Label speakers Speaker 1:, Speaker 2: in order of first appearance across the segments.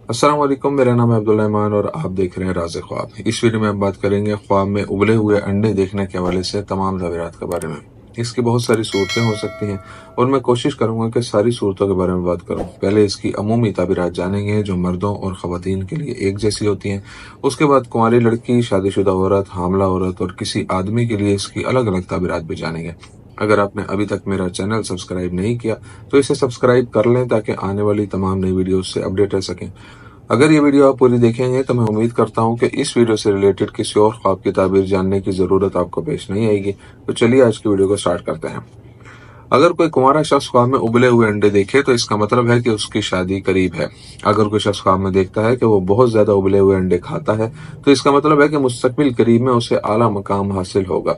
Speaker 1: अस्सलाम वालेकुम, मेरा नाम है अब्दुल रहमान और आप देख रहे हैं राज़ ख्वाब। इस वीडियो में हम बात करेंगे ख्वाब में उबले हुए अंडे देखने के हवाले से तमाम ज़ाविरात के बारे में। इसकी बहुत सारी सूरतें हो सकती हैं और मैं कोशिश करूंगा कि सारी सूरतों के बारे में बात करूं। पहले इसकी अमूमी ताबीरात जानेंगे जो मर्दों और ख़वातीन के लिए एक जैसी होती हैं। उसके बाद कुंवारी लड़की, शादीशुदा औरत, हामला औरत और किसी आदमी के लिए इसकी अलग अलग ताबीरात भी जानेंगे। अगर आपने अभी तक मेरा चैनल सब्सक्राइब नहीं किया तो इसे सब्सक्राइब कर लें ताकि आने वाली तमाम नई वीडियो से अपडेट रह सकें। अगर ये वीडियो आप पूरी देखेंगे तो मैं उम्मीद करता हूँ कि इस वीडियो से रिलेटेड किसी और ख्वाब की ताबीर जानने की ज़रूरत आपको पेश नहीं आएगी। तो चलिए आज की वीडियो को स्टार्ट करते हैं। अगर कोई कुंवारा शख्स ख्वाब में उबले हुए अंडे देखे तो इसका मतलब है कि उसकी शादी करीब है। अगर कोई शख्स ख्वाब में देखता है कि वो बहुत ज्यादा उबले हुए अंडे खाता है तो इसका मतलब है कि मुस्तकबिल करीब में उसे आला मकाम हासिल होगा।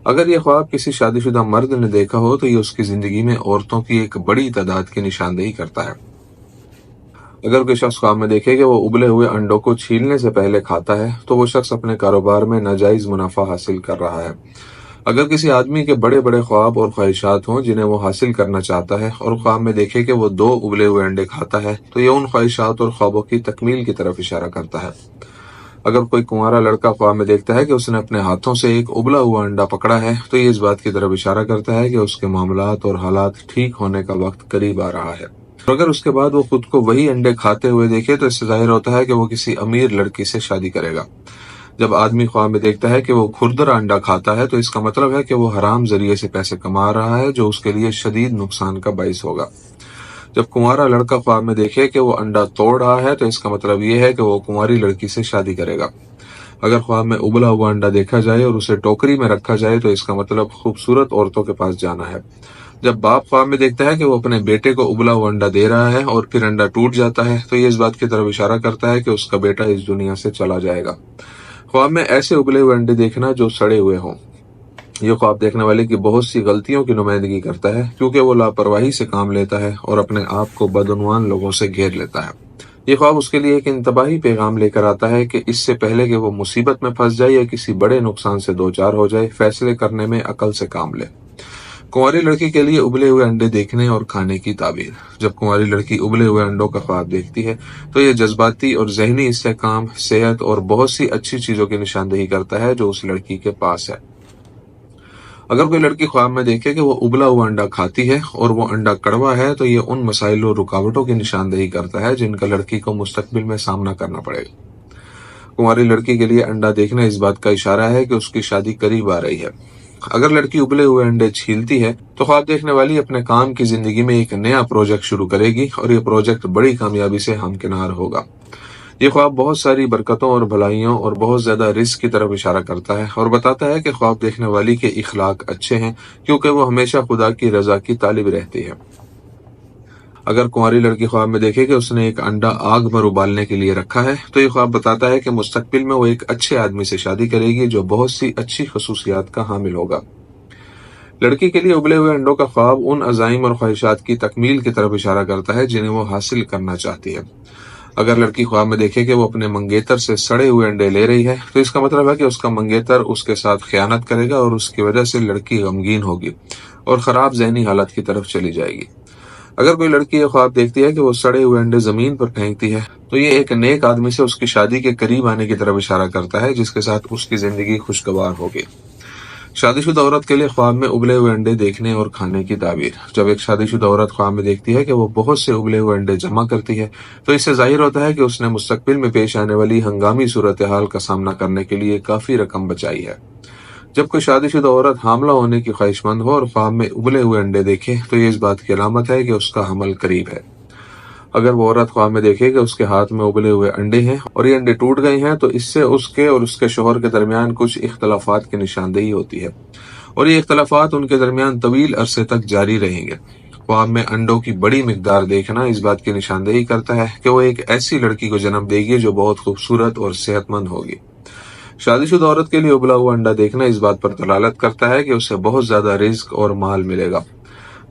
Speaker 1: अगर ये ख्वाब किसी शादीशुदा मर्द ने देखा हो तो ये उसकी जिंदगी में औरतों की एक बड़ी तादाद की निशानदेही करता है। अगर कोई शख्स ख्वाब में देखे कि वो उबले हुए अंडों को छीलने से पहले खाता है तो वो शख्स अपने कारोबार में नाजायज मुनाफा हासिल कर रहा है। अगर किसी आदमी के बड़े बड़े ख्वाब और ख्वाहिशात हों जिन्हें वो हासिल करना चाहता है और ख्वाब में देखे कि वो 2 उबले हुए अंडे खाता है तो ये उन ख्वाहिशात और ख्वाबों की तकमील की तरफ इशारा करता है। अगर कोई कुंवारा लड़का ख्वाब में देखता है कि उसने अपने हाथों से एक उबला हुआ अंडा पकड़ा है तो ये इस बात की तरफ इशारा करता है कि उसके मामलात और हालात ठीक होने का वक्त करीब आ रहा है। और अगर उसके बाद वो खुद को वही अंडे खाते हुए देखे तो इससे जाहिर होता है कि वो किसी अमीर लड़की से शादी करेगा। जब आदमी ख्वाब में देखता है कि वो खुरदरा अंडा खाता है तो इसका मतलब है कि वो हराम जरिए से पैसे कमा रहा है जो उसके लिए शदीद नुकसान का बाइस होगा। जब कुंवारा लड़का ख्वाब में देखे कि वो अंडा तोड़ रहा है तो इसका मतलब ये है कि वो कुंवारी लड़की से शादी करेगा। अगर ख्वाब में उबला हुआ अंडा देखा जाए और उसे टोकरी में रखा जाए तो इसका मतलब खूबसूरत औरतों के पास जाना है। जब बाप ख्वाब में देखता है कि वो अपने बेटे को उबला हुआ अंडा दे रहा है और फिर अंडा टूट जाता है तो ये इस बात की तरफ इशारा करता है कि उसका बेटा इस दुनिया से चला जाएगा। ख्वाब में ऐसे उबले हुए अंडे देखना जो सड़े हुए हों, ये ख्वाब देखने वाले की बहुत सी गलतियों की नुमाइंदगी करता है क्योंकि वो लापरवाही से काम लेता है और अपने आप को बदउनवान लोगों से घेर लेता है। ये ख्वाब उसके लिए एक इंतबाही पैगाम लेकर आता है कि इससे पहले कि वो मुसीबत में फंस जाए या किसी बड़े नुकसान से दो चार हो जाए, फैसले करने में अकल से काम ले। कुंवारी लड़की के लिए उबले हुए अंडे देखने और खाने की ताबीर। जब कुंवारी लड़की उबले हुए अंडों का ख्वाब देखती है तो ये जज्बाती और जहनी इस्तेहकाम, सेहत और बहुत सी अच्छी चीजों की निशानदेही करता है जो उस लड़की के पास है। अगर कोई लड़की ख्वाब में देखे कि वो उबला हुआ अंडा खाती है और वो अंडा कड़वा है तो ये उन मसाइल और रुकावटों की निशानदेही करता है जिनका लड़की को मुस्तकबिल में सामना करना पड़ेगा। कुंवारी लड़की के लिए अंडा देखना इस बात का इशारा है कि उसकी शादी करीब आ रही है। अगर लड़की उबले हुए अंडे छीलती है तो ख्वाब देखने वाली अपने काम की जिंदगी में एक नया प्रोजेक्ट शुरू करेगी और ये प्रोजेक्ट बड़ी कामयाबी से हमकिनार होगा। ये ख्वाब बहुत सारी बरकतों और भलाइयों और बहुत ज्यादा रिस्क की तरफ इशारा करता है और बताता है कि ख्वाब देखने वाली के इखलाक अच्छे हैं क्योंकि वो हमेशा खुदा की रजा की तालिब रहती है। अगर कुंवारी लड़की ख्वाब में देखे कि उसने एक अंडा आग पर उबालने के लिए रखा है तो ये ख्वाब बताता है कि मुस्तकबिल में वो एक अच्छे आदमी से शादी करेगी जो बहुत सी अच्छी खसूसियात का हामिल होगा। लड़की के लिए उबले हुए अंडों का ख्वाब उन अजाइम और ख्वाहिशात की तकमील की तरफ इशारा करता है जिन्हें वो हासिल करना चाहती है। अगर लड़की ख्वाब में देखे कि वो अपने मंगेतर से सड़े हुए अंडे ले रही है तो इसका मतलब है कि उसका मंगेतर उसके साथ खयानत करेगा और उसकी वजह से लड़की गमगीन होगी और खराब जहनी हालत की तरफ चली जाएगी। अगर कोई लड़की ये ख्वाब देखती है कि वो सड़े हुए अंडे जमीन पर फेंकती है तो ये एक नेक आदमी से उसकी शादी के करीब आने की तरफ इशारा करता है जिसके साथ उसकी जिंदगी खुशगवार होगी। शादीशुदा औरत के लिए ख्वाब में उबले हुए अंडे देखने और खाने की ताबीर। जब एक शादीशुदा औरत ख्वाब में देखती है कि वो बहुत से उबले हुए अंडे जमा करती है तो इससे जाहिर होता है कि उसने मुस्तकबिल में पेश आने वाली हंगामी सूरत हाल का सामना करने के लिए काफी रकम बचाई है। जब कोई शादीशुदा औरत हामला होने की ख्वाहिशमंद हो और ख्वाब में उबले हुए अंडे देखे तो ये इस बात की अलामत है कि उसका हमल करीब है। अगर वो औरत ख्वाब में देखे कि उसके हाथ में उबले हुए अंडे हैं और ये अंडे टूट गए हैं तो इससे उसके और उसके शोहर के दरमियान कुछ इख्तलाफात की निशानदेही होती है और ये इख्तलाफात उनके दरमियान तवील अरसे तक जारी रहेंगे। ख्वाब में अंडों की बड़ी मिकदार देखना इस बात की निशानदेही करता है कि वो एक ऐसी लड़की को जन्म देगी जो बहुत खूबसूरत और सेहतमंद होगी। शादीशुदा औरत के लिए उबला हुआ अंडा देखना इस बात पर दलालत करता है कि उसे बहुत ज्यादा रिस्क और माल मिलेगा।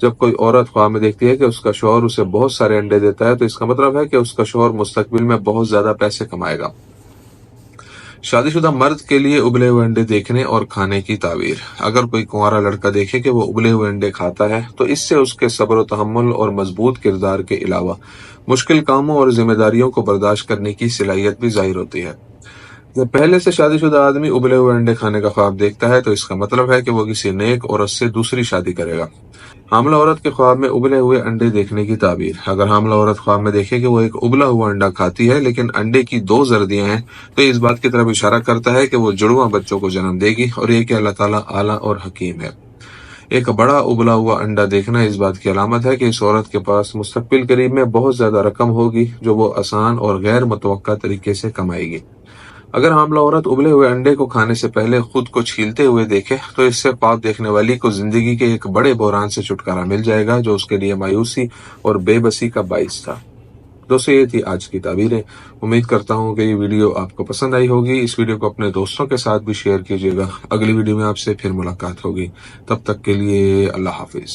Speaker 1: जब कोई औरत ख्वाब में देखती है कि उसका शौहर उसे बहुत सारे अंडे देता है तो इसका मतलब है कि उसका शौहर मुस्तकबिल में बहुत ज्यादा पैसे कमाएगा। शादी शुदा मर्द के लिए उबले हुए अंडे देखने और खाने की ताबीर। अगर कोई कुंवारा लड़का देखे कि वो उबले हुए अंडे खाता है तो इससे उसके सब्र व तहम्मुल और मजबूत किरदार के अलावा मुश्किल कामों और जिम्मेदारियों को बर्दाश्त करने की सलाहियत भी जाहिर होती है। जब पहले से शादीशुदा आदमी उबले हुए अंडे खाने का ख्वाब देखता है तो इसका मतलब है कि वो किसी नेक औरत से दूसरी शादी करेगा। हामला औरत के ख्वाब में उबले हुए अंडे देखने की ताबीर। अगर हामला औरत ख्वाब में देखे कि वो एक उबला हुआ अंडा खाती है लेकिन अंडे की 2 जर्दियां हैं तो ये इस बात की तरफ इशारा करता है कि वो जुड़वा बच्चों को जन्म देगी और ये कि अल्लाह ताला आला और हकीम है। एक बड़ा उबला हुआ अंडा देखना इस बात की अलामत है कि इस औरत के पास मुस्तकबिल करीब में बहुत ज्यादा रकम होगी जो वो आसान और गैर मुतवक्का तरीके से कमाएगी। अगर हामला औरत उबले हुए अंडे को खाने से पहले खुद को छीलते हुए देखे तो इससे ख्वाब देखने वाली को जिंदगी के एक बड़े बहरान से छुटकारा मिल जाएगा जो उसके लिए मायूसी और बेबसी का बाइस था। दोस्तों, ये थी आज की ताबीरें। उम्मीद करता हूँ कि ये वीडियो आपको पसंद आई होगी। इस वीडियो को अपने दोस्तों के साथ भी शेयर कीजिएगा। अगली वीडियो में आपसे फिर मुलाकात होगी। तब तक के लिए अल्लाह हाफिज।